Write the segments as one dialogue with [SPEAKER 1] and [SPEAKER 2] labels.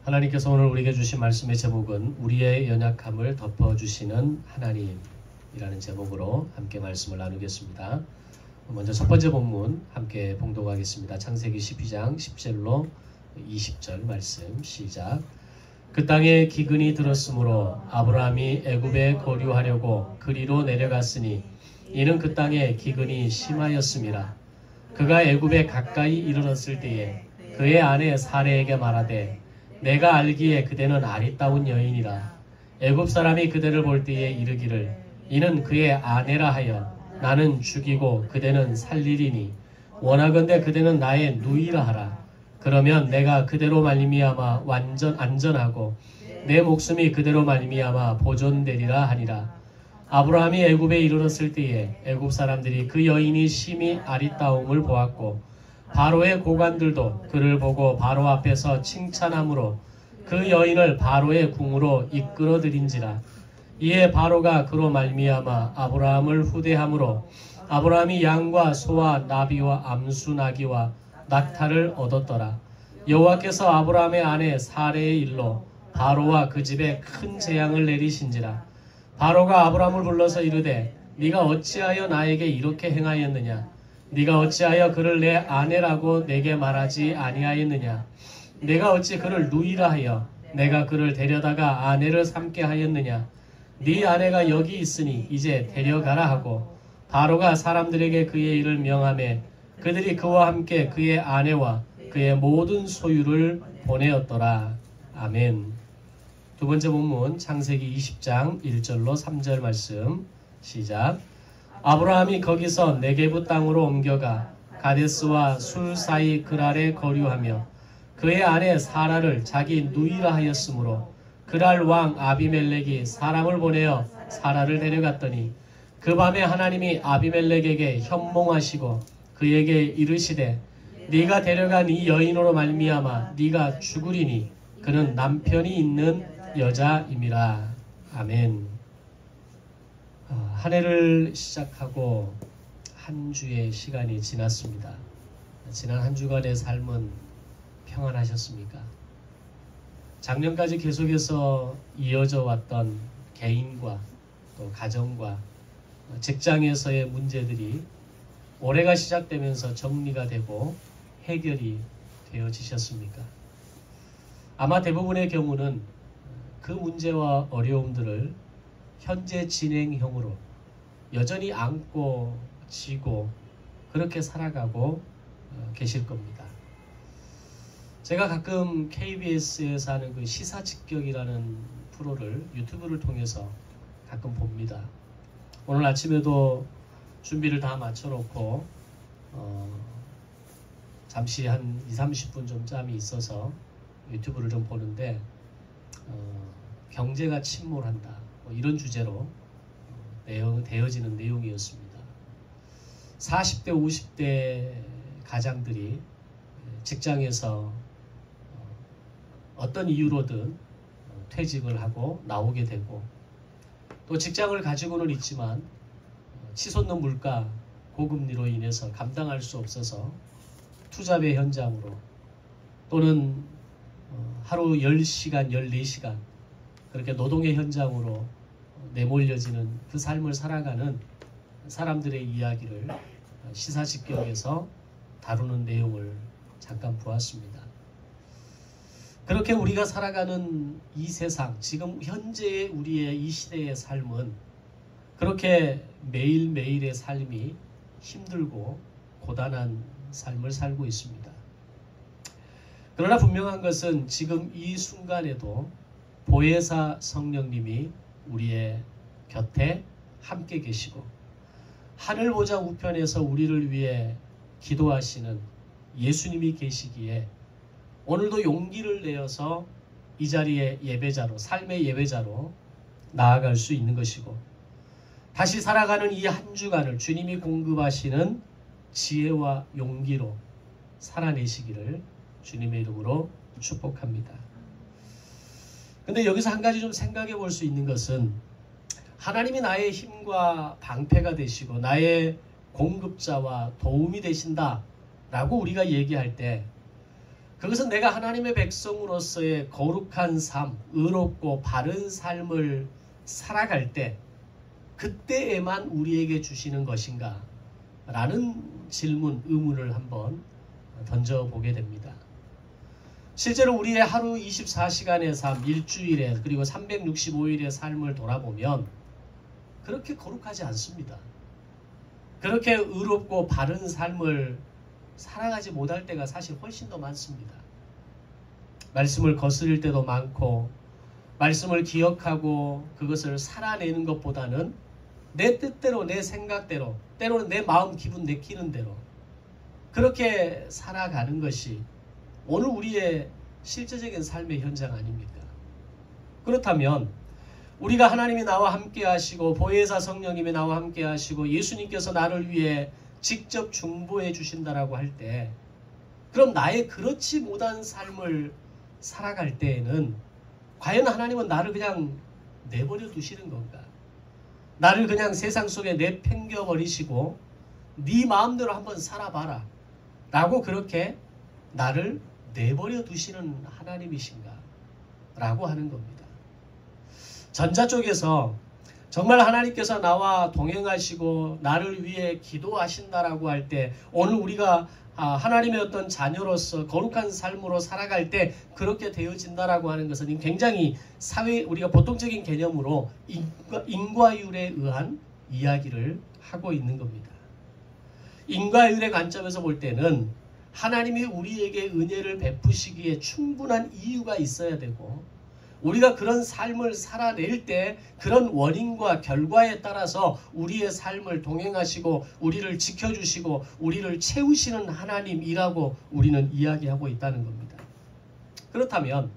[SPEAKER 1] 하나님께서 오늘 우리에게 주신 말씀의 제목은 우리의 연약함을 덮어주시는 하나님이라는 제목으로 함께 말씀을 나누겠습니다. 먼저 첫 번째 본문 함께 봉독하겠습니다. 창세기 12장 10절로 20절 말씀 시작. 그 땅에 기근이 들었으므로 아브라함이 애굽에 거류하려고 그리로 내려갔으니 이는 그 땅에 기근이 심하였음이라. 그가 애굽에 가까이 이르렀을 때에 그의 아내 사레에게 말하되 내가 알기에 그대는 아리따운 여인이라. 애굽 사람이 그대를 볼 때에 이르기를 이는 그의 아내라 하여 나는 죽이고 그대는 살리리니 원하건대 그대는 나의 누이라 하라. 그러면 내가 그대로 말미암아 안전하고 내 목숨이 그대로 말미암아 보존되리라 하니라. 아브라함이 애굽에 이르렀을 때에 애굽 사람들이 그 여인이 심히 아리따움을 보았고 바로의 고관들도 그를 보고 바로 앞에서 칭찬함으로 그 여인을 바로의 궁으로 이끌어들인지라. 이에 바로가 그로 말미암아 아브라함을 후대함으로 아브라함이 양과 소와 나비와 암수 나귀와 낙타를 얻었더라. 여호와께서 아브라함의 아내 사레의 일로 바로와 그 집에 큰 재앙을 내리신지라. 바로가 아브라함을 불러서 이르되 네가 어찌하여 나에게 이렇게 행하였느냐? 네가 어찌하여 그를 내 아내라고 내게 말하지 아니하였느냐? 내가 어찌 그를 누이라 하여 내가 그를 데려다가 아내를 삼게 하였느냐? 네 아내가 여기 있으니 이제 데려가라 하고 바로가 사람들에게 그의 일을 명하매 그들이 그와 함께 그의 아내와 그의 모든 소유를 보내었더라. 아멘. 두 번째 본문 창세기 20장 1절로 3절 말씀 시작. 아브라함이 거기서 네게부 땅으로 옮겨가 가데스와 술 사이 그랄에 거류하며 그의 아내 사라를 자기 누이라 하였으므로 그랄 왕 아비멜렉이 사람을 보내어 사라를 데려갔더니 그 밤에 하나님이 아비멜렉에게 현몽하시고 그에게 이르시되 네가 데려간 이 여인으로 말미암아 네가 죽으리니 그는 남편이 있는 여자임이라. 아멘. 한 해를 시작하고 한 주의 시간이 지났습니다. 지난 한 주간의 삶은 평안하셨습니까? 작년까지 계속해서 이어져 왔던 개인과 또 가정과 직장에서의 문제들이 올해가 시작되면서 정리가 되고 해결이 되어지셨습니까? 아마 대부분의 경우는 그 문제와 어려움들을 현재 진행형으로 여전히 안고 지고 그렇게 살아가고 계실 겁니다. 제가 가끔 KBS에서 하는 그 시사직격이라는 프로를 유튜브를 통해서 가끔 봅니다. 오늘 아침에도 준비를 다 마쳐놓고 잠시 한 20-30분 좀 짬이 있어서 유튜브를 좀 보는데 경제가 침몰한다 뭐 이런 주제로 되어지는 내용이었습니다. 40대 50대 가장들이 직장에서 어떤 이유로든 퇴직을 하고 나오게 되고 또 직장을 가지고는 있지만 치솟는 물가 고금리로 인해서 감당할 수 없어서 투잡의 현장으로 또는 하루 10시간 14시간 그렇게 노동의 현장으로 내몰려지는 그 삶을 살아가는 사람들의 이야기를 시사직경에서 다루는 내용을 잠깐 보았습니다. 그렇게 우리가 살아가는 이 세상, 지금 현재의 우리의 이 시대의 삶은 그렇게 매일매일의 삶이 힘들고 고단한 삶을 살고 있습니다. 그러나 분명한 것은 지금 이 순간에도 보혜사 성령님이 우리의 곁에 함께 계시고 하늘 보좌 우편에서 우리를 위해 기도하시는 예수님이 계시기에 오늘도 용기를 내어서 이 자리에 예배자로, 삶의 예배자로 나아갈 수 있는 것이고 다시 살아가는 이 한 주간을 주님이 공급하시는 지혜와 용기로 살아내시기를 주님의 이름으로 축복합니다. 근데 여기서 한 가지 좀 생각해 볼 수 있는 것은 하나님이 나의 힘과 방패가 되시고 나의 공급자와 도움이 되신다 라고 우리가 얘기할 때 그 그것은 내가 하나님의 백성으로서의 거룩한 삶, 의롭고 바른 삶을 살아갈 때 그때에만 우리에게 주시는 것인가? 라는 질문, 의문을 한번 던져보게 됩니다. 실제로 우리의 하루 24시간의 삶, 일주일에 그리고 365일의 삶을 돌아보면 그렇게 거룩하지 않습니다. 그렇게 의롭고 바른 삶을 살아가지 못할 때가 사실 훨씬 더 많습니다. 말씀을 거스릴 때도 많고 말씀을 기억하고 그것을 살아내는 것보다는 내 뜻대로 내 생각대로 때로는 내 마음 기분 내키는 대로 그렇게 살아가는 것이 오늘 우리의 실제적인 삶의 현장 아닙니까? 그렇다면 우리가 하나님이 나와 함께 하시고 보혜사 성령님이 나와 함께 하시고 예수님께서 나를 위해 직접 중보해 주신다라고 할 때 그럼 나의 그렇지 못한 삶을 살아갈 때에는 과연 하나님은 나를 그냥 내버려 두시는 건가? 나를 그냥 세상 속에 내팽겨 버리시고 네 마음대로 한번 살아봐라 라고 그렇게 나를 내버려 두시는 하나님이신가? 라고 하는 겁니다. 전자 쪽에서 정말 하나님께서 나와 동행하시고 나를 위해 기도하신다라고 할 때 오늘 우리가 하나님의 어떤 자녀로서 거룩한 삶으로 살아갈 때 그렇게 되어진다라고 하는 것은 굉장히 우리가 보통적인 개념으로 인과율에 의한 이야기를 하고 있는 겁니다. 인과율의 관점에서 볼 때는 하나님이 우리에게 은혜를 베푸시기에 충분한 이유가 있어야 되고 우리가 그런 삶을 살아낼 때 그런 원인과 결과에 따라서 우리의 삶을 동행하시고 우리를 지켜주시고 우리를 채우시는 하나님이라고 우리는 이야기하고 있다는 겁니다. 그렇다면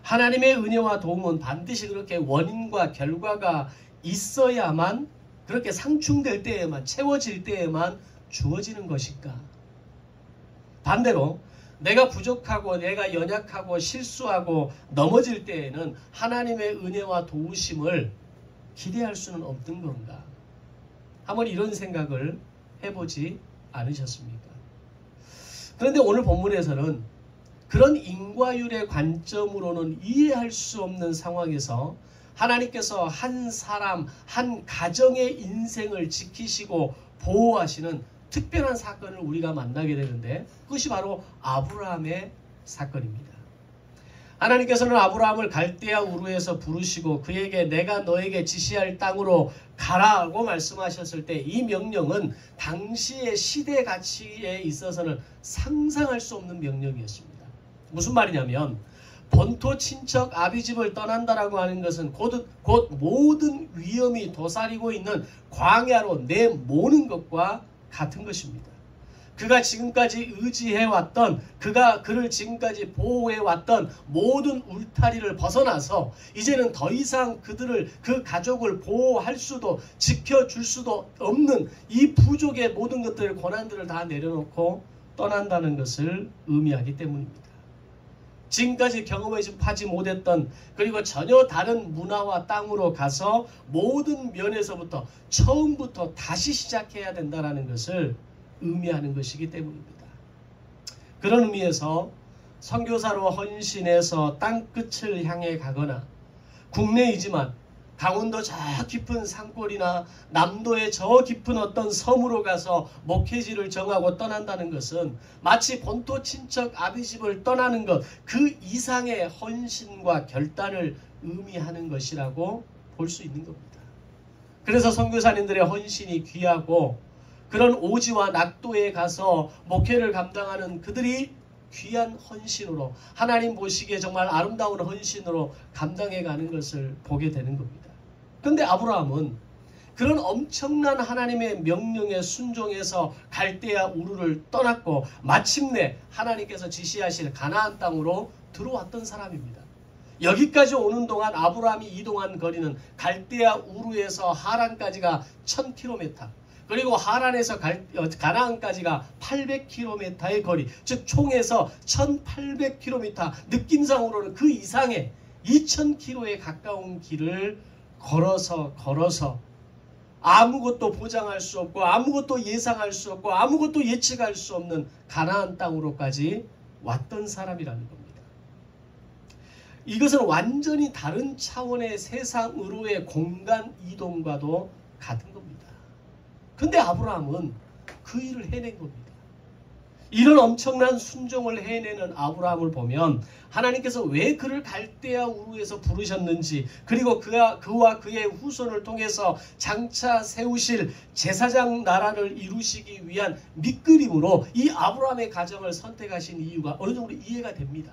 [SPEAKER 1] 하나님의 은혜와 도움은 반드시 그렇게 원인과 결과가 있어야만 그렇게 상충될 때에만 채워질 때에만 주어지는 것일까? 반대로 내가 부족하고 내가 연약하고 실수하고 넘어질 때에는 하나님의 은혜와 도우심을 기대할 수는 없는 건가? 한번 이런 생각을 해보지 않으셨습니까? 그런데 오늘 본문에서는 그런 인과율의 관점으로는 이해할 수 없는 상황에서 하나님께서 한 사람, 한 가정의 인생을 지키시고 보호하시는 특별한 사건을 우리가 만나게 되는데 그것이 바로 아브라함의 사건입니다. 하나님께서는 아브라함을 갈대아 우르에서 부르시고 그에게 내가 너에게 지시할 땅으로 가라고 말씀하셨을 때 이 명령은 당시의 시대 가치에 있어서는 상상할 수 없는 명령이었습니다. 무슨 말이냐면 본토 친척 아비집을 떠난다라고 하는 것은 곧 모든 위험이 도사리고 있는 광야로 내모는 것과 같은 것입니다. 그가 지금까지 의지해왔던 그를 지금까지 보호해왔던 모든 울타리를 벗어나서 이제는 더 이상 그 가족을 보호할 수도 지켜줄 수도 없는 이 부족의 모든 것들 고난들을 다 내려놓고 떠난다는 것을 의미하기 때문입니다. 지금까지 경험하지 못했던 그리고 전혀 다른 문화와 땅으로 가서 모든 면에서부터 처음부터 다시 시작해야 된다는 것을 의미하는 것이기 때문입니다. 그런 의미에서 선교사로 헌신해서 땅끝을 향해 가거나 국내이지만 강원도 저 깊은 산골이나 남도의 저 깊은 어떤 섬으로 가서 목회지를 정하고 떠난다는 것은 마치 본토 친척 아비집을 떠나는 것 그 이상의 헌신과 결단을 의미하는 것이라고 볼 수 있는 겁니다. 그래서 선교사님들의 헌신이 귀하고 그런 오지와 낙도에 가서 목회를 감당하는 그들이 귀한 헌신으로 하나님 보시기에 정말 아름다운 헌신으로 감당해가는 것을 보게 되는 겁니다. 그런데 아브라함은 그런 엄청난 하나님의 명령에 순종해서 갈대아 우르를 떠났고 마침내 하나님께서 지시하실 가나안 땅으로 들어왔던 사람입니다. 여기까지 오는 동안 아브라함이 이동한 거리는 갈대아 우르에서 하란까지가 1000km 그리고 하란에서 가나안까지가 800km의 거리, 즉 총에서 1800km, 느낌상으로는 그 이상의 2000km에 가까운 길을 걸어서 아무것도 보장할 수 없고 아무것도 예상할 수 없고 아무것도 예측할 수 없는 가나안 땅으로까지 왔던 사람이라는 겁니다. 이것은 완전히 다른 차원의 세상으로의 공간 이동과도 같은 겁니다. 근데 아브라함은 그 일을 해낸 겁니다. 이런 엄청난 순종을 해내는 아브라함을 보면 하나님께서 왜 그를 갈대아 우르에서 부르셨는지, 그리고 그와 그의 후손을 통해서 장차 세우실 제사장 나라를 이루시기 위한 밑그림으로 이 아브라함의 가정을 선택하신 이유가 어느 정도 이해가 됩니다.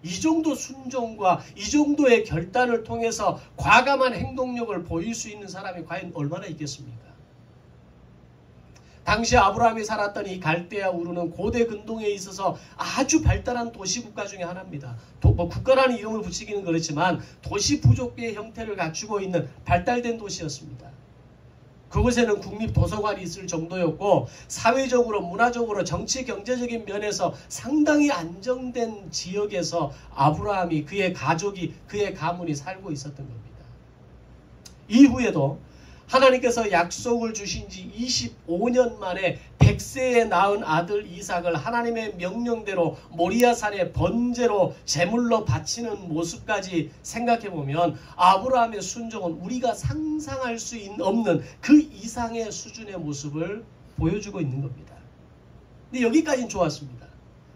[SPEAKER 1] 이 정도 순종과 이 정도의 결단을 통해서 과감한 행동력을 보일 수 있는 사람이 과연 얼마나 있겠습니까? 당시 아브라함이 살았던 이 갈대아 우르는 고대 근동에 있어서 아주 발달한 도시국가 중에 하나입니다. 국가라는 이름을 붙이기는 그렇지만 도시 부족의 형태를 갖추고 있는 발달된 도시였습니다. 그곳에는 국립도서관이 있을 정도였고 사회적으로 문화적으로 정치 경제적인 면에서 상당히 안정된 지역에서 아브라함이 그의 가족이 그의 가문이 살고 있었던 겁니다. 이후에도 하나님께서 약속을 주신 지 25년 만에 100세에 낳은 아들 이삭을 하나님의 명령대로 모리아산의 번제로 제물로 바치는 모습까지 생각해보면 아브라함의 순종은 우리가 상상할 수 없는 그 이상의 수준의 모습을 보여주고 있는 겁니다. 근데 여기까지는 좋았습니다.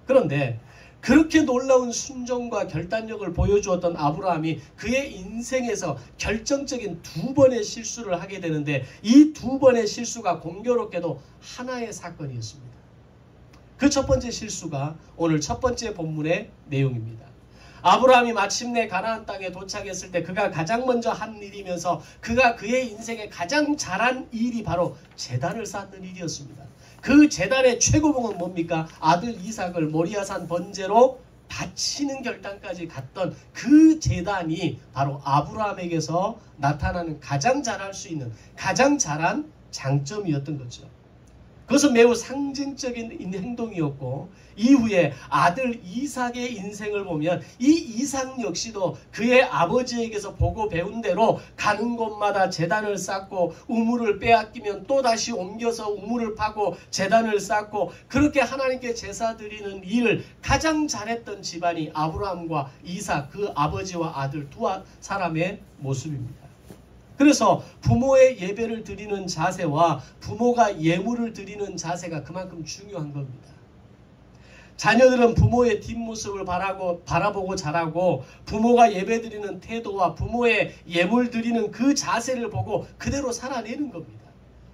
[SPEAKER 1] 그런데 그렇게 놀라운 순종과 결단력을 보여주었던 아브라함이 그의 인생에서 결정적인 2번의 실수를 하게 되는데 이 2번의 실수가 공교롭게도 하나의 사건이었습니다. 그 첫 번째 실수가 오늘 첫 번째 본문의 내용입니다. 아브라함이 마침내 가나안 땅에 도착했을 때 그가 가장 먼저 한 일이면서 그가 그의 인생에 가장 잘한 일이 바로 제단을 쌓는 일이었습니다. 그 제단의 최고봉은 뭡니까? 아들 이삭을 모리아산 번제로 바치는 결단까지 갔던 그 제단이 바로 아브라함에게서 나타나는 가장 잘할 수 있는 가장 잘한 장점이었던 거죠. 그것은 매우 상징적인 행동이었고 이후에 아들 이삭의 인생을 보면 이 이삭 역시도 그의 아버지에게서 보고 배운 대로 가는 곳마다 제단을 쌓고 우물을 빼앗기면 또다시 옮겨서 우물을 파고 제단을 쌓고 그렇게 하나님께 제사 드리는 일을 가장 잘했던 집안이 아브라함과 이삭 그 아버지와 아들 두 사람의 모습입니다. 그래서 부모의 예배를 드리는 자세와 부모가 예물을 드리는 자세가 그만큼 중요한 겁니다. 자녀들은 부모의 뒷모습을 바라보고 자라고 부모가 예배 드리는 태도와 부모의 예물 드리는 그 자세를 보고 그대로 살아내는 겁니다.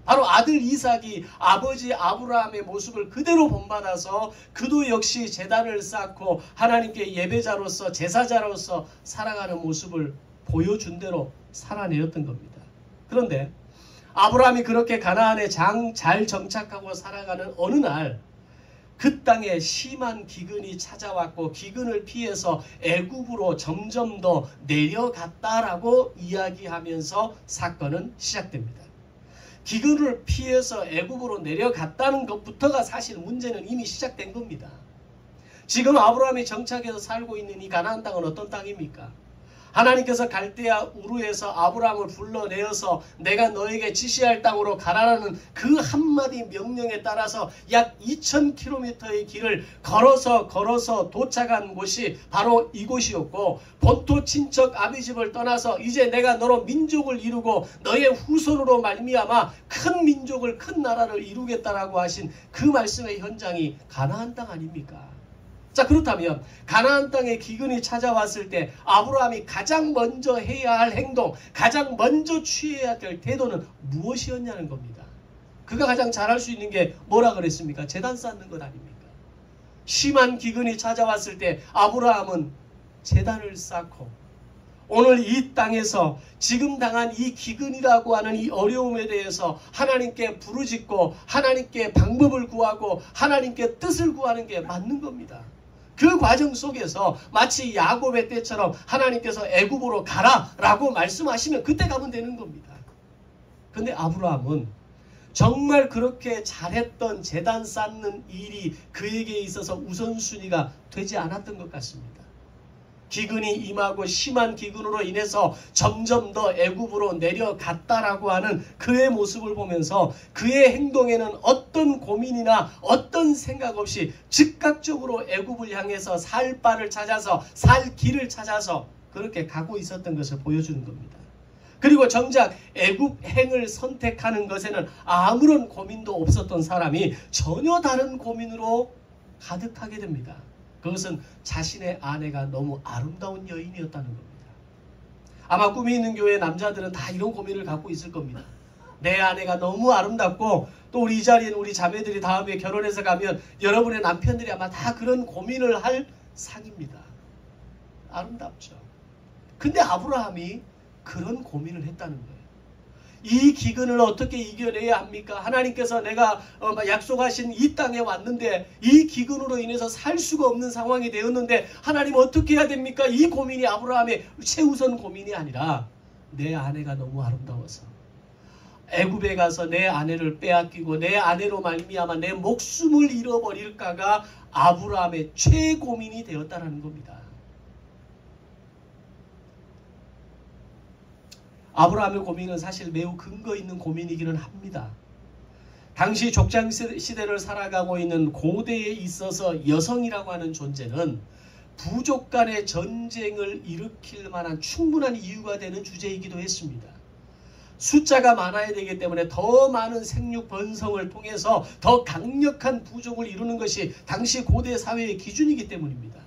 [SPEAKER 1] 바로 아들 이삭이 아버지 아브라함의 모습을 그대로 본받아서 그도 역시 제단을 쌓고 하나님께 예배자로서 제사자로서 살아가는 모습을 보여준 대로 살아내었던 겁니다. 그런데 아브라함이 그렇게 가나안에 잘 정착하고 살아가는 어느 날 그 땅에 심한 기근이 찾아왔고 기근을 피해서 애굽으로 점점 더 내려갔다라고 이야기하면서 사건은 시작됩니다. 기근을 피해서 애굽으로 내려갔다는 것부터가 사실 문제는 이미 시작된 겁니다. 지금 아브라함이 정착해서 살고 있는 이 가나안 땅은 어떤 땅입니까? 하나님께서 갈대아 우르에서 아브라함을 불러내어서 내가 너에게 지시할 땅으로 가라라는 그 한마디 명령에 따라서 약 2000km의 길을 걸어서 도착한 곳이 바로 이곳이었고 본토 친척 아비집을 떠나서 이제 내가 너로 민족을 이루고 너의 후손으로 말미암아 큰 민족을 큰 나라를 이루겠다라고 하신 그 말씀의 현장이 가나안 땅 아닙니까? 자, 그렇다면 가나안 땅에 기근이 찾아왔을 때 아브라함이 가장 먼저 해야 할 행동, 가장 먼저 취해야 될 태도는 무엇이었냐는 겁니다. 그가 가장 잘할 수 있는 게 뭐라 그랬습니까? 제단 쌓는 것 아닙니까? 심한 기근이 찾아왔을 때 아브라함은 제단을 쌓고 오늘 이 땅에서 지금 당한 이 기근이라고 하는 이 어려움에 대해서 하나님께 부르짖고 하나님께 방법을 구하고 하나님께 뜻을 구하는 게 맞는 겁니다. 그 과정 속에서 마치 야곱의 때처럼 하나님께서 애굽으로 가라라고 말씀하시면 그때 가면 되는 겁니다. 그런데 아브라함은 정말 그렇게 잘했던 제단 쌓는 일이 그에게 있어서 우선순위가 되지 않았던 것 같습니다. 기근이 임하고 심한 기근으로 인해서 점점 더 애굽으로 내려갔다라고 하는 그의 모습을 보면서 그의 행동에는 어떤 고민이나 어떤 생각 없이 즉각적으로 애굽을 향해서 살 바를 찾아서 살 길을 찾아서 그렇게 가고 있었던 것을 보여주는 겁니다. 그리고 정작 애굽행을 선택하는 것에는 아무런 고민도 없었던 사람이 전혀 다른 고민으로 가득하게 됩니다. 그것은 자신의 아내가 너무 아름다운 여인이었다는 겁니다. 아마 꿈이 있는 교회 남자들은 다 이런 고민을 갖고 있을 겁니다. 내 아내가 너무 아름답고 또 우리 이 자리에 있는 우리 자매들이 다음에 결혼해서 가면 여러분의 남편들이 아마 다 그런 고민을 할 상입니다. 아름답죠. 근데 아브라함이 그런 고민을 했다는 거예요. 이 기근을 어떻게 이겨내야 합니까? 하나님께서 내가 약속하신 이 땅에 왔는데 이 기근으로 인해서 살 수가 없는 상황이 되었는데 하나님 어떻게 해야 됩니까? 이 고민이 아브라함의 최우선 고민이 아니라 내 아내가 너무 아름다워서 애굽에 가서 내 아내를 빼앗기고 내 아내로 말미암아 내 목숨을 잃어버릴까가 아브라함의 최고민이 되었다는 겁니다. 아브라함의 고민은 사실 매우 근거 있는 고민이기는 합니다. 당시 족장 시대를 살아가고 있는 고대에 있어서 여성이라고 하는 존재는 부족 간의 전쟁을 일으킬 만한 충분한 이유가 되는 주제이기도 했습니다. 숫자가 많아야 되기 때문에 더 많은 생육 번성을 통해서 더 강력한 부족을 이루는 것이 당시 고대 사회의 기준이기 때문입니다.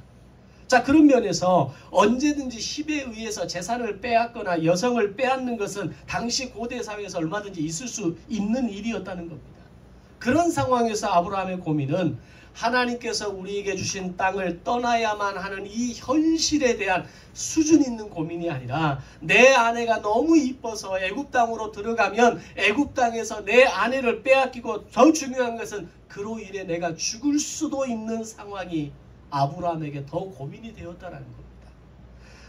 [SPEAKER 1] 자, 그런 면에서 언제든지 힘에 의해서 재산을 빼앗거나 여성을 빼앗는 것은 당시 고대 사회에서 얼마든지 있을 수 있는 일이었다는 겁니다. 그런 상황에서 아브라함의 고민은 하나님께서 우리에게 주신 땅을 떠나야만 하는 이 현실에 대한 수준 있는 고민이 아니라 내 아내가 너무 이뻐서 애굽 땅으로 들어가면 애굽 땅에서 내 아내를 빼앗기고 더 중요한 것은 그로 인해 내가 죽을 수도 있는 상황이 아브라함에게 더 고민이 되었다는 겁니다.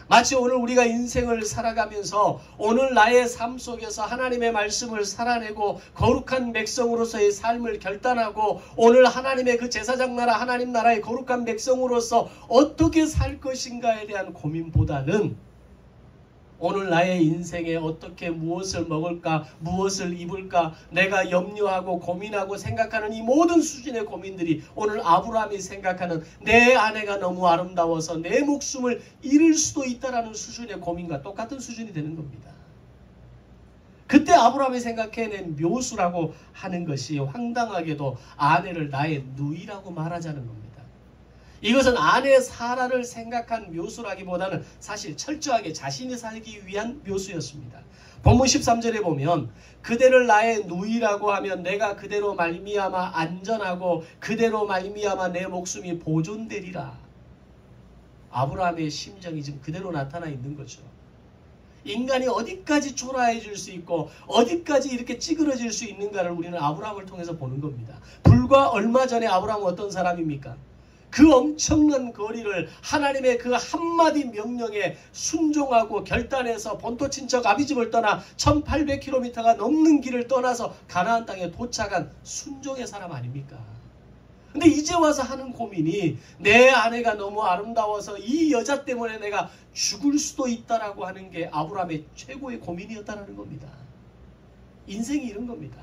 [SPEAKER 1] 마치 오늘 우리가 인생을 살아가면서 오늘 나의 삶 속에서 하나님의 말씀을 살아내고 거룩한 백성으로서의 삶을 결단하고 오늘 하나님의 그 제사장 나라 하나님 나라의 거룩한 백성으로서 어떻게 살 것인가에 대한 고민보다는 오늘 나의 인생에 어떻게 무엇을 먹을까, 무엇을 입을까, 내가 염려하고 고민하고 생각하는 이 모든 수준의 고민들이 오늘 아브라함이 생각하는 내 아내가 너무 아름다워서 내 목숨을 잃을 수도 있다는 수준의 고민과 똑같은 수준이 되는 겁니다. 그때 아브라함이 생각해낸 묘수라고 하는 것이 황당하게도 아내를 나의 누이라고 말하자는 겁니다. 이것은 아내 사라를 생각한 묘수라기보다는 사실 철저하게 자신이 살기 위한 묘수였습니다. 본문 13절에 보면 그대를 나의 누이라고 하면 내가 그대로 말미암아 안전하고 그대로 말미암아 내 목숨이 보존되리라. 아브라함의 심정이 지금 그대로 나타나 있는 거죠. 인간이 어디까지 초라해질 수 있고 어디까지 이렇게 찌그러질 수 있는가를 우리는 아브라함을 통해서 보는 겁니다. 불과 얼마 전에 아브라함은 어떤 사람입니까? 그 엄청난 거리를 하나님의 그 한마디 명령에 순종하고 결단해서 본토 친척 아비집을 떠나 1800km가 넘는 길을 떠나서 가나안 땅에 도착한 순종의 사람 아닙니까? 근데 이제 와서 하는 고민이 내 아내가 너무 아름다워서 이 여자 때문에 내가 죽을 수도 있다라고 하는 게 아브라함의 최고의 고민이었다는 겁니다. 인생이 이런 겁니다.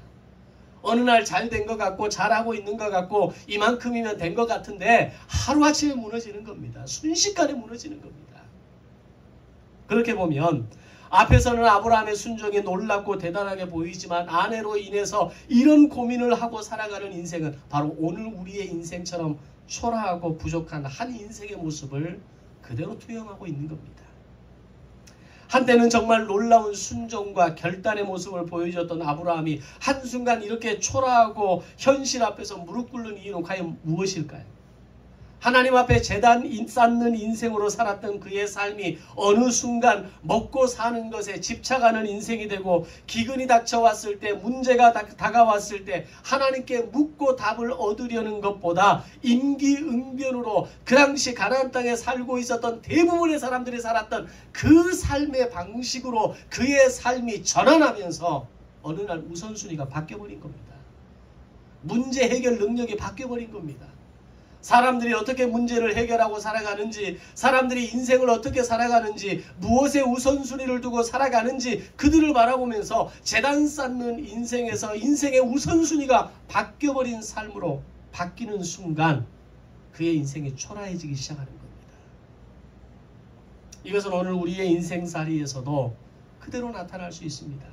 [SPEAKER 1] 어느 날 잘 된 것 같고 잘하고 있는 것 같고 이만큼이면 된 것 같은데 하루아침에 무너지는 겁니다. 순식간에 무너지는 겁니다. 그렇게 보면 앞에서는 아브라함의 순종이 놀랍고 대단하게 보이지만 아내로 인해서 이런 고민을 하고 살아가는 인생은 바로 오늘 우리의 인생처럼 초라하고 부족한 한 인생의 모습을 그대로 투영하고 있는 겁니다. 한때는 정말 놀라운 순종과 결단의 모습을 보여줬던 아브라함이 한순간 이렇게 초라하고 현실 앞에서 무릎 꿇는 이유는 과연 무엇일까요? 하나님 앞에 제단 쌓는 인생으로 살았던 그의 삶이 어느 순간 먹고 사는 것에 집착하는 인생이 되고 기근이 닥쳐왔을 때 문제가 다가왔을 때 하나님께 묻고 답을 얻으려는 것보다 임기응변으로 그 당시 가나안 땅에 살고 있었던 대부분의 사람들이 살았던 그 삶의 방식으로 그의 삶이 전환하면서 어느 날 우선순위가 바뀌어버린 겁니다. 문제 해결 능력이 바뀌어버린 겁니다. 사람들이 어떻게 문제를 해결하고 살아가는지, 사람들이 인생을 어떻게 살아가는지, 무엇에 우선순위를 두고 살아가는지 그들을 바라보면서 재단 쌓는 인생에서 인생의 우선순위가 바뀌어버린 삶으로 바뀌는 순간 그의 인생이 초라해지기 시작하는 겁니다. 이것은 오늘 우리의 인생살이에서도 그대로 나타날 수 있습니다.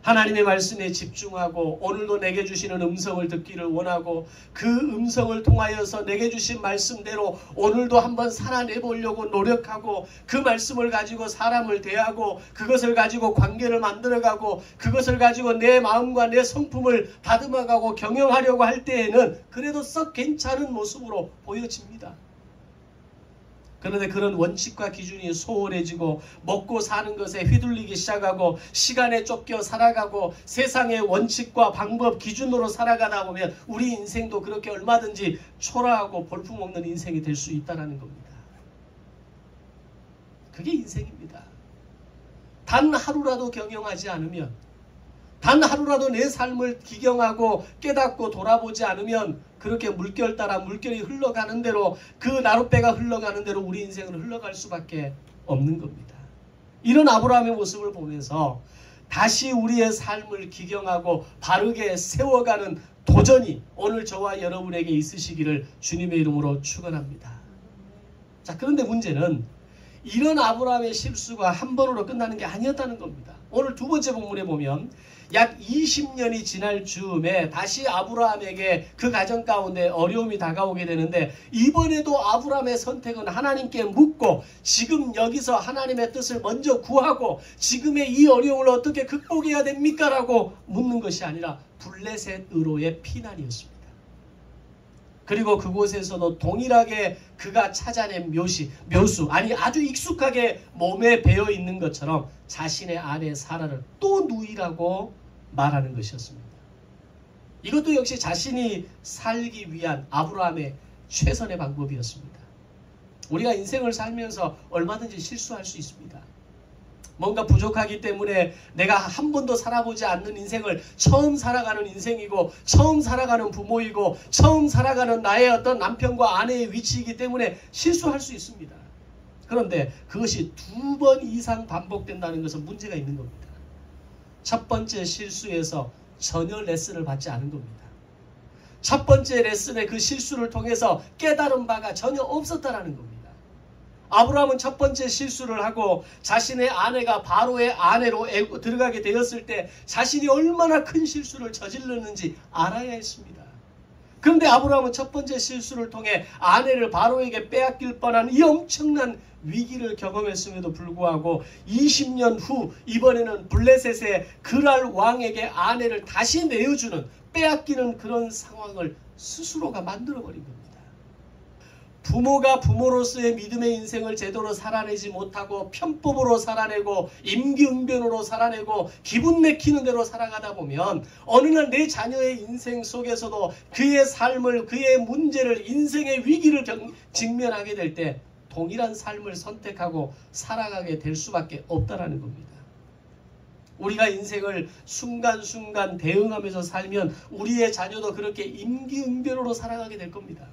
[SPEAKER 1] 하나님의 말씀에 집중하고 오늘도 내게 주시는 음성을 듣기를 원하고 그 음성을 통하여서 내게 주신 말씀대로 오늘도 한번 살아내보려고 노력하고 그 말씀을 가지고 사람을 대하고 그것을 가지고 관계를 만들어가고 그것을 가지고 내 마음과 내 성품을 다듬어가고 경영하려고 할 때에는 그래도 썩 괜찮은 모습으로 보여집니다. 그런데 그런 원칙과 기준이 소홀해지고 먹고 사는 것에 휘둘리기 시작하고 시간에 쫓겨 살아가고 세상의 원칙과 방법 기준으로 살아가다 보면 우리 인생도 그렇게 얼마든지 초라하고 볼품없는 인생이 될 수 있다는 겁니다. 그게 인생입니다. 단 하루라도 경영하지 않으면, 단 하루라도 내 삶을 기경하고 깨닫고 돌아보지 않으면 그렇게 물결 따라 물결이 흘러가는 대로 그 나룻배가 흘러가는 대로 우리 인생은 흘러갈 수밖에 없는 겁니다. 이런 아브라함의 모습을 보면서 다시 우리의 삶을 기경하고 바르게 세워가는 도전이 오늘 저와 여러분에게 있으시기를 주님의 이름으로 축원합니다. 자, 그런데 문제는 이런 아브라함의 실수가 한 번으로 끝나는 게 아니었다는 겁니다. 오늘 두 번째 본문에 보면 약 20년이 지날 즈음에 다시 아브라함에게 그 가정 가운데 어려움이 다가오게 되는데 이번에도 아브라함의 선택은 하나님께 묻고 지금 여기서 하나님의 뜻을 먼저 구하고 지금의 이 어려움을 어떻게 극복해야 됩니까? 라고 묻는 것이 아니라 블레셋으로의 피난이었습니다. 그리고 그곳에서도 동일하게 그가 찾아낸 묘수, 아니 아주 익숙하게 몸에 배어 있는 것처럼 자신의 아내 사라를 또 누이라고 말하는 것이었습니다. 이것도 역시 자신이 살기 위한 아브라함의 최선의 방법이었습니다. 우리가 인생을 살면서 얼마든지 실수할 수 있습니다. 뭔가 부족하기 때문에 내가 한 번도 살아보지 않는 인생을 처음 살아가는 인생이고 처음 살아가는 부모이고 처음 살아가는 나의 어떤 남편과 아내의 위치이기 때문에 실수할 수 있습니다. 그런데 그것이 2번 이상 반복된다는 것은 문제가 있는 겁니다. 첫 번째 실수에서 전혀 레슨을 받지 않은 겁니다. 첫 번째 레슨의 그 실수를 통해서 깨달은 바가 전혀 없었다는 겁니다. 아브라함은 첫 번째 실수를 하고 자신의 아내가 바로의 아내로 들어가게 되었을 때 자신이 얼마나 큰 실수를 저질렀는지 알아야 했습니다. 그런데 아브라함은 첫 번째 실수를 통해 아내를 바로에게 빼앗길 뻔한 이 엄청난 위기를 경험했음에도 불구하고 20년 후 이번에는 블레셋의 그랄 왕에게 아내를 다시 내어주는 빼앗기는 그런 상황을 스스로가 만들어버린 겁니다. 부모가 부모로서의 믿음의 인생을 제대로 살아내지 못하고 편법으로 살아내고 임기응변으로 살아내고 기분 내키는 대로 살아가다 보면 어느 날 내 자녀의 인생 속에서도 그의 삶을, 그의 문제를, 인생의 위기를 직면하게 될 때 동일한 삶을 선택하고 살아가게 될 수밖에 없다는 겁니다. 우리가 인생을 순간순간 대응하면서 살면 우리의 자녀도 그렇게 임기응변으로 살아가게 될 겁니다.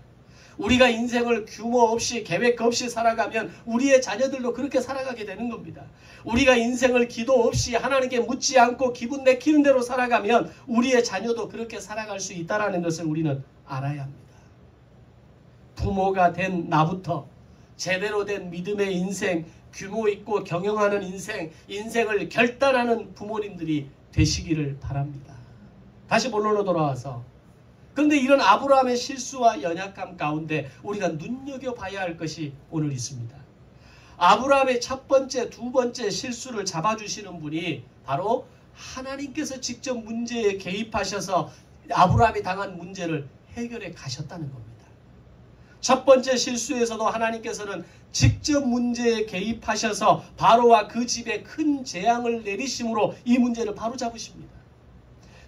[SPEAKER 1] 우리가 인생을 규모 없이 계획 없이 살아가면 우리의 자녀들도 그렇게 살아가게 되는 겁니다. 우리가 인생을 기도 없이 하나님께 묻지 않고 기분 내키는 대로 살아가면 우리의 자녀도 그렇게 살아갈 수 있다는 것을 우리는 알아야 합니다. 부모가 된 나부터 제대로 된 믿음의 인생, 규모 있고 경영하는 인생, 인생을 결단하는 부모님들이 되시기를 바랍니다. 다시 본론으로 돌아와서 그런데 이런 아브라함의 실수와 연약함 가운데 우리가 눈여겨봐야 할 것이 오늘 있습니다. 아브라함의 첫 번째, 두 번째 실수를 잡아주시는 분이 바로 하나님께서 직접 문제에 개입하셔서 아브라함이 당한 문제를 해결해 가셨다는 겁니다. 첫 번째 실수에서도 하나님께서는 직접 문제에 개입하셔서 바로와 그 집에 큰 재앙을 내리심으로 이 문제를 바로잡으십니다.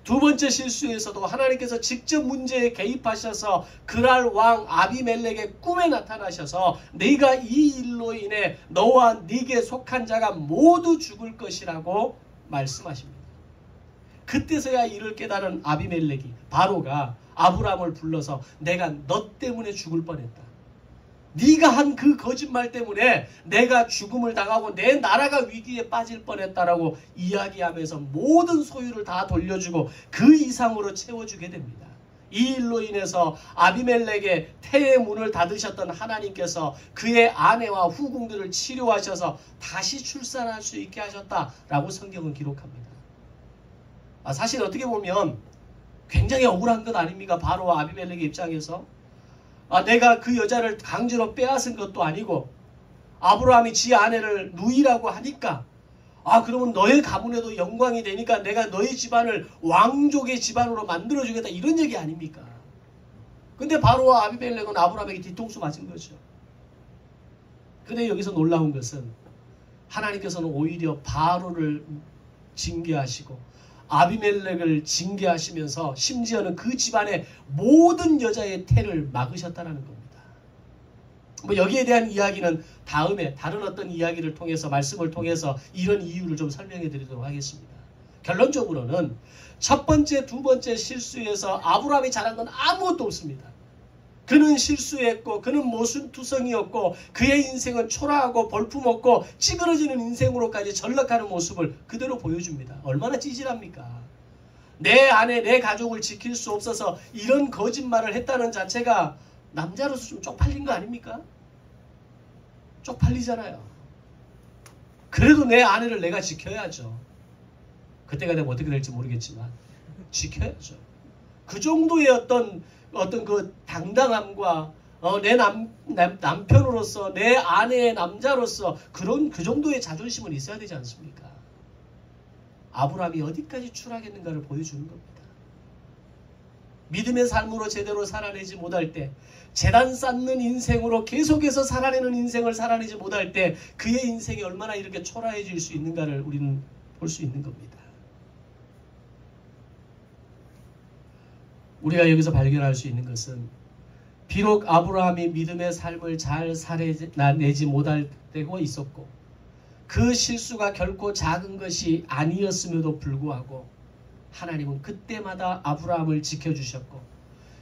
[SPEAKER 1] 두 번째 실수에서도 하나님께서 직접 문제에 개입하셔서 그랄 왕 아비멜렉의 꿈에 나타나셔서 네가 이 일로 인해 너와 네게 속한 자가 모두 죽을 것이라고 말씀하십니다. 그때서야 이를 깨달은 아비멜렉이 바로가 아브라함을 불러서 내가 너 때문에 죽을 뻔했다. 네가 한 그 거짓말 때문에 내가 죽음을 당하고 내 나라가 위기에 빠질 뻔했다라고 이야기하면서 모든 소유를 다 돌려주고 그 이상으로 채워주게 됩니다. 이 일로 인해서 아비멜렉의 태의 문을 닫으셨던 하나님께서 그의 아내와 후궁들을 치료하셔서 다시 출산할 수 있게 하셨다라고 성경은 기록합니다. 사실 어떻게 보면 굉장히 억울한 것 아닙니까? 바로 아비멜렉의 입장에서 내가 그 여자를 강제로 빼앗은 것도 아니고 아브라함이 지 아내를 누이라고 하니까 그러면 너의 가문에도 영광이 되니까 내가 너의 집안을 왕족의 집안으로 만들어주겠다 이런 얘기 아닙니까? 근데 바로 아비멜렉은 아브라함에게 뒤통수 맞은 거죠. 근데 여기서 놀라운 것은 하나님께서는 오히려 바로를 징계하시고 아비멜렉을 징계하시면서 심지어는 그 집안의 모든 여자의 태를 막으셨다는 겁니다. 여기에 대한 이야기는 다음에 다른 어떤 이야기를 통해서 말씀을 통해서 이런 이유를 좀 설명해 드리도록 하겠습니다. 결론적으로는 첫 번째, 두 번째 실수에서 아브라함이 잘한 건 아무것도 없습니다. 그는 실수했고 그는 모순투성이었고 그의 인생은 초라하고 볼품없고 찌그러지는 인생으로까지 전락하는 모습을 그대로 보여줍니다. 얼마나 찌질합니까? 내 아내, 내 가족을 지킬 수 없어서 이런 거짓말을 했다는 자체가 남자로서 좀 쪽팔린 거 아닙니까? 쪽팔리잖아요. 그래도 내 아내를 내가 지켜야죠. 그때가 되면 어떻게 될지 모르겠지만 지켜야죠. 그 정도의 어떤 그 당당함과 내 남편으로서 내 아내의 남자로서 그 정도의 자존심은 있어야 되지 않습니까? 아브라함이 어디까지 추락했는가를 보여주는 겁니다. 믿음의 삶으로 제대로 살아내지 못할 때, 재단 쌓는 인생으로 계속해서 살아내는 인생을 살아내지 못할 때 그의 인생이 얼마나 이렇게 초라해질 수 있는가를 우리는 볼 수 있는 겁니다. 우리가 여기서 발견할 수 있는 것은 비록 아브라함이 믿음의 삶을 잘 살아내지 못할 때가 있었고 그 실수가 결코 작은 것이 아니었음에도 불구하고 하나님은 그때마다 아브라함을 지켜주셨고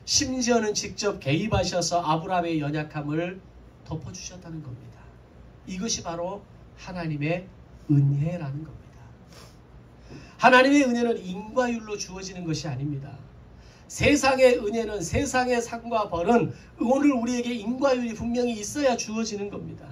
[SPEAKER 1] 심지어는 직접 개입하셔서 아브라함의 연약함을 덮어주셨다는 겁니다. 이것이 바로 하나님의 은혜라는 겁니다. 하나님의 은혜는 인과율로 주어지는 것이 아닙니다. 세상의 은혜는, 세상의 상과 벌은 오늘 우리에게 인과율이 분명히 있어야 주어지는 겁니다.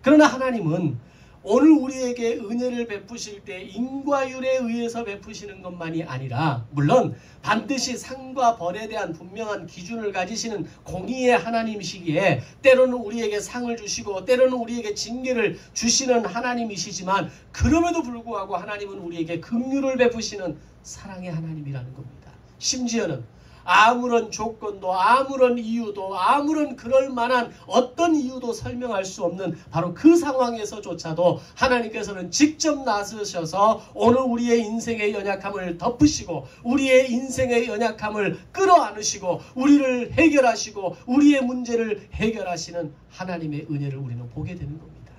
[SPEAKER 1] 그러나 하나님은 오늘 우리에게 은혜를 베푸실 때 인과율에 의해서 베푸시는 것만이 아니라 물론 반드시 상과 벌에 대한 분명한 기준을 가지시는 공의의 하나님이시기에 때로는 우리에게 상을 주시고 때로는 우리에게 징계를 주시는 하나님이시지만 그럼에도 불구하고 하나님은 우리에게 긍휼을 베푸시는 사랑의 하나님이라는 겁니다. 심지어는 아무런 조건도 아무런 이유도 아무런 그럴 만한 어떤 이유도 설명할 수 없는 바로 그 상황에서조차도 하나님께서는 직접 나서셔서 오늘 우리의 인생의 연약함을 덮으시고 우리의 인생의 연약함을 끌어안으시고 우리를 해결하시고 우리의 문제를 해결하시는 하나님의 은혜를 우리는 보게 되는 겁니다.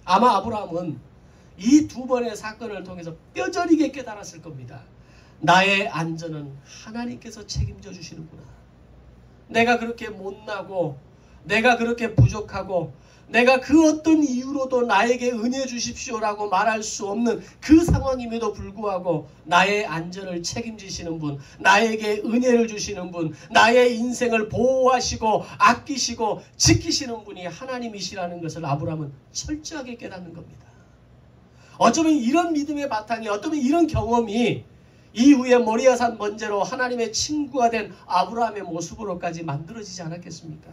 [SPEAKER 1] 아마 아브라함은 이 두 번의 사건을 통해서 뼈저리게 깨달았을 겁니다. 나의 안전은 하나님께서 책임져 주시는구나. 내가 그렇게 못나고 내가 그렇게 부족하고 내가 그 어떤 이유로도 나에게 은혜 주십시오라고 말할 수 없는 그 상황임에도 불구하고 나의 안전을 책임지시는 분, 나에게 은혜를 주시는 분, 나의 인생을 보호하시고 아끼시고 지키시는 분이 하나님이시라는 것을 아브라함은 철저하게 깨닫는 겁니다. 어쩌면 이런 믿음의 바탕이, 어쩌면 이런 경험이 이후에 모리아산 번제로 하나님의 친구가 된 아브라함의 모습으로까지 만들어지지 않았겠습니까?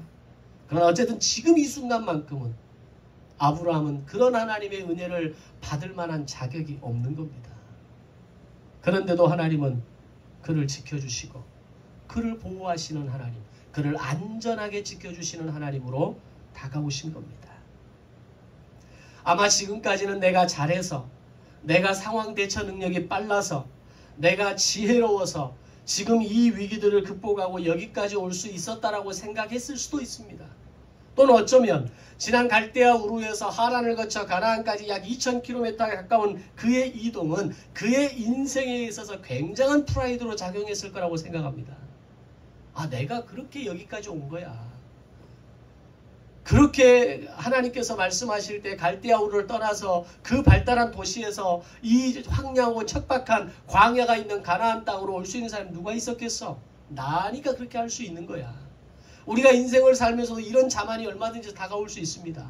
[SPEAKER 1] 그러나 어쨌든 지금 이 순간만큼은 아브라함은 그런 하나님의 은혜를 받을 만한 자격이 없는 겁니다. 그런데도 하나님은 그를 지켜주시고 그를 보호하시는 하나님, 그를 안전하게 지켜주시는 하나님으로 다가오신 겁니다. 아마 지금까지는 내가 잘해서, 내가 상황 대처 능력이 빨라서, 내가 지혜로워서 지금 이 위기들을 극복하고 여기까지 올 수 있었다라고 생각했을 수도 있습니다. 또는 어쩌면 지난 갈대아 우르에서 하란을 거쳐 가나안까지 약 2000km에 가까운 그의 이동은 그의 인생에 있어서 굉장한 프라이드로 작용했을 거라고 생각합니다. 아, 내가 그렇게 여기까지 온 거야. 그렇게 하나님께서 말씀하실 때 갈대아 우르를 떠나서 그 발달한 도시에서 이 황량하고 척박한 광야가 있는 가나안 땅으로 올 수 있는 사람이 누가 있었겠어? 나니까 그렇게 할 수 있는 거야. 우리가 인생을 살면서도 이런 자만이 얼마든지 다가올 수 있습니다.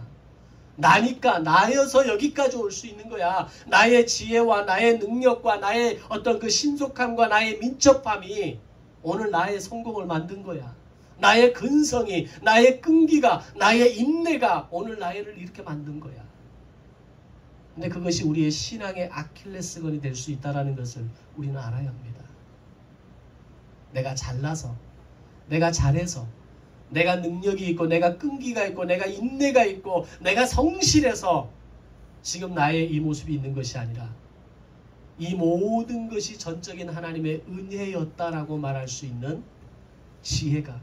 [SPEAKER 1] 나니까, 나여서 여기까지 올 수 있는 거야. 나의 지혜와 나의 능력과 나의 어떤 그 신속함과 나의 민첩함이 오늘 나의 성공을 만든 거야. 나의 근성이, 나의 끈기가, 나의 인내가 오늘 나를 이렇게 만든 거야. 근데 그것이 우리의 신앙의 아킬레스건이 될 수 있다는 것을 우리는 알아야 합니다. 내가 잘나서, 내가 잘해서, 내가 능력이 있고, 내가 끈기가 있고, 내가 인내가 있고, 내가 성실해서 지금 나의 이 모습이 있는 것이 아니라 이 모든 것이 전적인 하나님의 은혜였다라고 말할 수 있는 지혜가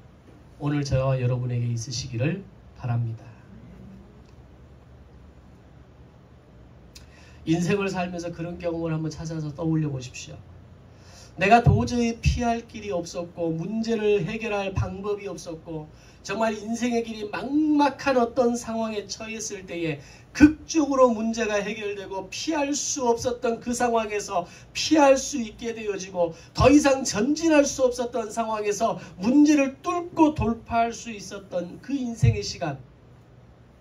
[SPEAKER 1] 오늘 저와 여러분에게 있으시기를 바랍니다. 인생을 살면서 그런 경험을 한번 찾아서 떠올려 보십시오. 내가 도저히 피할 길이 없었고 문제를 해결할 방법이 없었고 정말 인생의 길이 막막한 어떤 상황에 처했을 때에 극적으로 문제가 해결되고 피할 수 없었던 그 상황에서 피할 수 있게 되어지고 더 이상 전진할 수 없었던 상황에서 문제를 뚫고 돌파할 수 있었던 그 인생의 시간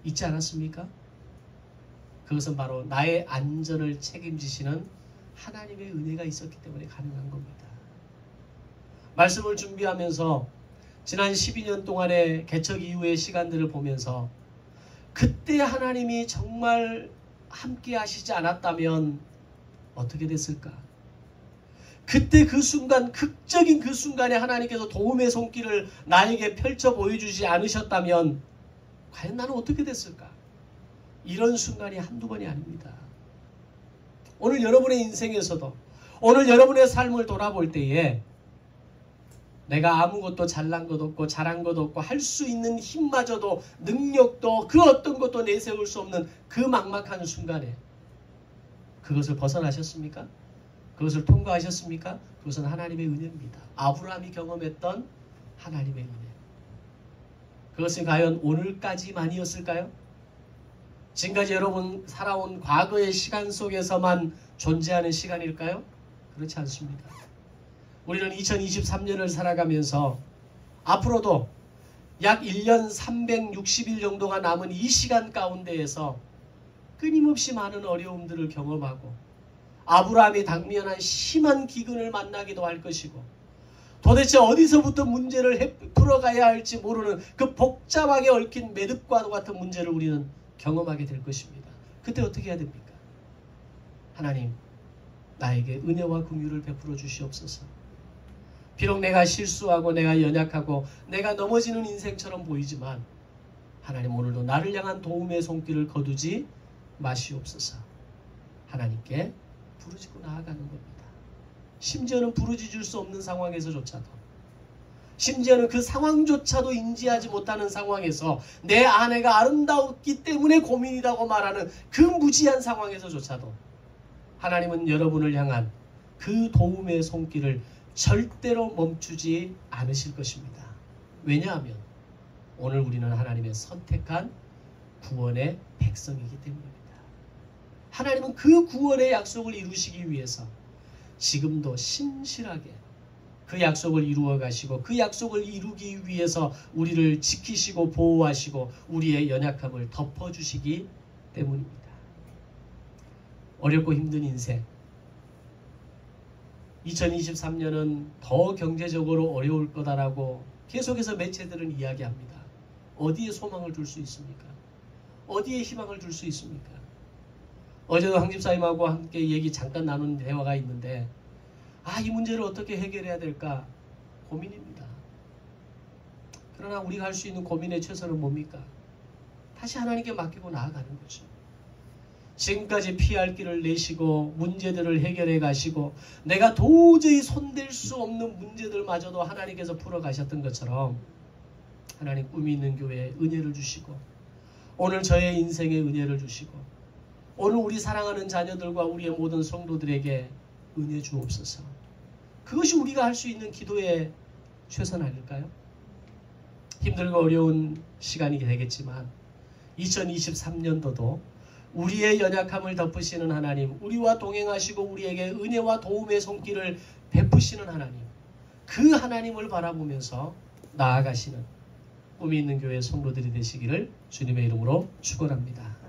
[SPEAKER 1] 있지 않았습니까? 그것은 바로 나의 안전을 책임지시는 하나님의 은혜가 있었기 때문에 가능한 겁니다. 말씀을 준비하면서 지난 12년 동안의 개척 이후의 시간들을 보면서 그때 하나님이 정말 함께 하시지 않았다면 어떻게 됐을까? 그때 그 순간, 극적인 그 순간에 하나님께서 도움의 손길을 나에게 펼쳐 보여주지 않으셨다면 과연 나는 어떻게 됐을까? 이런 순간이 한두 번이 아닙니다. 오늘 여러분의 인생에서도 오늘 여러분의 삶을 돌아볼 때에 내가 아무것도 잘난 것 없고 잘한 것 없고 할 수 있는 힘마저도 능력도 그 어떤 것도 내세울 수 없는 그 막막한 순간에 그것을 벗어나셨습니까? 그것을 통과하셨습니까? 그것은 하나님의 은혜입니다. 아브라함이 경험했던 하나님의 은혜. 그것은 과연 오늘까지만이었을까요? 지금까지 여러분 살아온 과거의 시간 속에서만 존재하는 시간일까요? 그렇지 않습니다. 우리는 2023년을 살아가면서 앞으로도 약 1년 360일 정도가 남은 이 시간 가운데에서 끊임없이 많은 어려움들을 경험하고 아브라함이 당면한 심한 기근을 만나기도 할 것이고 도대체 어디서부터 문제를 풀어가야 할지 모르는 그 복잡하게 얽힌 매듭과도 같은 문제를 우리는 경험하게 될 것입니다. 그때 어떻게 해야 됩니까? 하나님, 나에게 은혜와 긍휼을 베풀어 주시옵소서. 비록 내가 실수하고 내가 연약하고 내가 넘어지는 인생처럼 보이지만 하나님 오늘도 나를 향한 도움의 손길을 거두지 마시옵소서. 하나님께 부르짖고 나아가는 겁니다. 심지어는 부르짖을 수 없는 상황에서조차도 심지어는 그 상황조차도 인지하지 못하는 상황에서 내 아내가 아름다웠기 때문에 고민이라고 말하는 그 무지한 상황에서조차도 하나님은 여러분을 향한 그 도움의 손길을 절대로 멈추지 않으실 것입니다. 왜냐하면 오늘 우리는 하나님의 선택한 구원의 백성이기 때문입니다. 하나님은 그 구원의 약속을 이루시기 위해서 지금도 신실하게 그 약속을 이루어 가시고 그 약속을 이루기 위해서 우리를 지키시고 보호하시고 우리의 연약함을 덮어주시기 때문입니다. 어렵고 힘든 인생 2023년은 더 경제적으로 어려울 거다라고 계속해서 매체들은 이야기합니다. 어디에 소망을 둘 수 있습니까? 어디에 희망을 둘 수 있습니까? 어제도 황 집사님하고 함께 얘기 잠깐 나눈 대화가 있는데 이 문제를 어떻게 해결해야 될까 고민입니다. 그러나 우리가 할 수 있는 고민의 최선은 뭡니까? 다시 하나님께 맡기고 나아가는 거죠. 지금까지 피할 길을 내시고 문제들을 해결해 가시고 내가 도저히 손댈 수 없는 문제들마저도 하나님께서 풀어가셨던 것처럼 하나님 꿈이 있는 교회에 은혜를 주시고 오늘 저의 인생에 은혜를 주시고 오늘 우리 사랑하는 자녀들과 우리의 모든 성도들에게 은혜 주옵소서. 그것이 우리가 할 수 있는 기도의 최선 아닐까요? 힘들고 어려운 시간이 되겠지만 2023년도도 우리의 연약함을 덮으시는 하나님, 우리와 동행하시고 우리에게 은혜와 도움의 손길을 베푸시는 하나님, 그 하나님을 바라보면서 나아가시는 꿈이 있는 교회 성도들이 되시기를 주님의 이름으로 축원합니다.